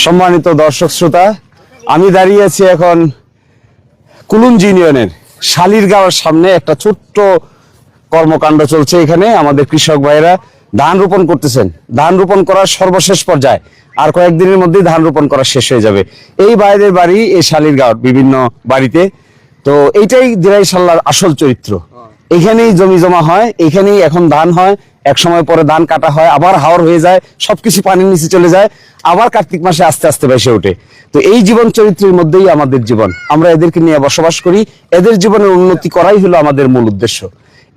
সম্মানিত দর্শক শ্রোতা, আমি দাঁড়িয়ে আছি এখন কুলুঞ্জ ইউনিয়নের শালিরগাঁওয়ের সামনে। একটা ছোট্ট কর্মকাণ্ড চলছে এখানে। আমাদের কৃষক ভাইয়েরা ধান রোপণ করতেছেন। ধান রোপণ করার সর্বশেষ পর্যায়ে, আর কয়েকদিনের মধ্যেই ধান রোপণ করা শেষ হয়ে যাবে। এই ভাইদের বাড়ি এই শালিরগাঁওর বিভিন্ন বাড়িতে। তো এইটাই দিরাই সাল্লার আসল চরিত্র। এখানেই জমি জমা হয়, এখানেই এখন ধান হয়। এক সময় পরে ধান কাটা হয়, আবার হাওর হয়ে যায়, সবকিছু পানির নিচে চলে যায়, আবার কার্তিক মাসে আস্তে আস্তে ভেসে ওঠে। তো এই জীবন চরিত্রের মধ্যেই আমাদের জীবন। আমরা এদেরকে নিয়ে বসবাস করি। এদের জীবনের উন্নতি করাই হলো আমাদের মূল উদ্দেশ্য।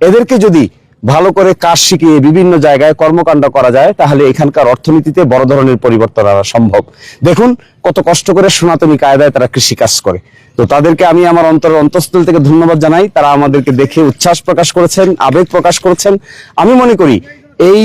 এদেরকে যদি ভালো করে কাজ শিখিয়ে বিভিন্ন জায়গায় কর্মকাণ্ড করা যায়, তাহলে এখানকার অর্থনীতিতে বড় ধরনের পরিবর্তন আনা সম্ভব। দেখুন কত কষ্ট করে সনাতনী কায়দায় তারা কৃষি কাজ করে। তো তাদেরকে আমি আমার অন্তঃস্থল থেকে ধন্যবাদ জানাই। তারা আমাদেরকে দেখে উচ্ছ্বাস প্রকাশ করেছেন, আবেগ প্রকাশ করেছেন। আমি মনে করি এই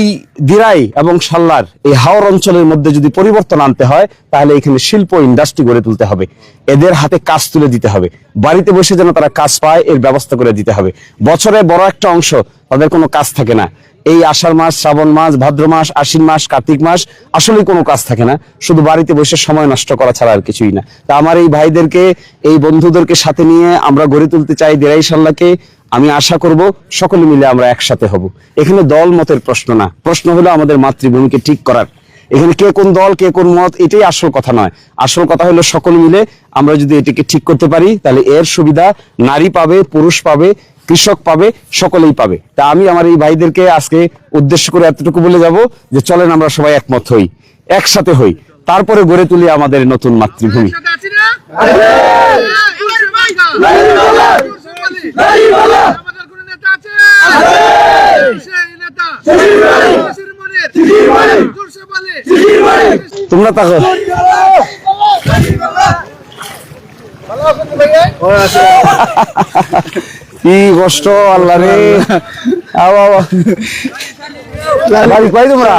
দিরাই এবং সাল্লার এই হাওর অঞ্চলের মধ্যে যদি পরিবর্তন আনতে হয়, তাহলে এখানে শিল্প ইন্ডাস্ট্রি গড়ে তুলতে হবে। এদের হাতে কাজ তুলে দিতে হবে। বাড়িতে বসে যেন তারা কাজ পায় এর ব্যবস্থা করে দিতে হবে। বছরে বড় একটা অংশ তাদের কোনো কাজ থাকে না। এই আষাঢ় মাস, শ্রাবণ মাস, ভাদ্র মাস, আশ্বিন মাস, কার্তিক মাস আসলে কোনো কাজ থাকে না। শুধু বাড়িতে বসে সময় নষ্ট করা ছাড়া আর কিছুই না। তা আমার এই ভাইদেরকে, এই বন্ধুদেরকে সাথে নিয়ে আমরা গড়ে তুলতে চাই দিরাই সাল্লাকে। আমি আশা করব সকলে মিলে আমরা একসাথে হব। এখানে দল মতের প্রশ্ন না, প্রশ্ন হলো আমাদের মাতৃভূমিকে ঠিক করার। এখানে কে কোন দল, কে কোন মত, এটাই আসল কথা নয়। আসল কথা হলো সকল মিলে আমরা যদি এটাকে ঠিক করতে পারি, তাহলে এর সুবিধা নারী পাবে, পুরুষ পাবে, কৃষক পাবে, সকলেই পাবে। তা আমি আমার এই ভাইদেরকে আজকে উদ্দেশ্য করে এতটুকু বলে যাব যে চলেন আমরা সবাই একমত হই, একসাথে হই, তারপরে গড়ে তুলি আমাদের নতুন মাতৃভূমি। তোমরা তাকো কি কষ্ট আল্লাহ রে। বাড়ি কই তোমরা?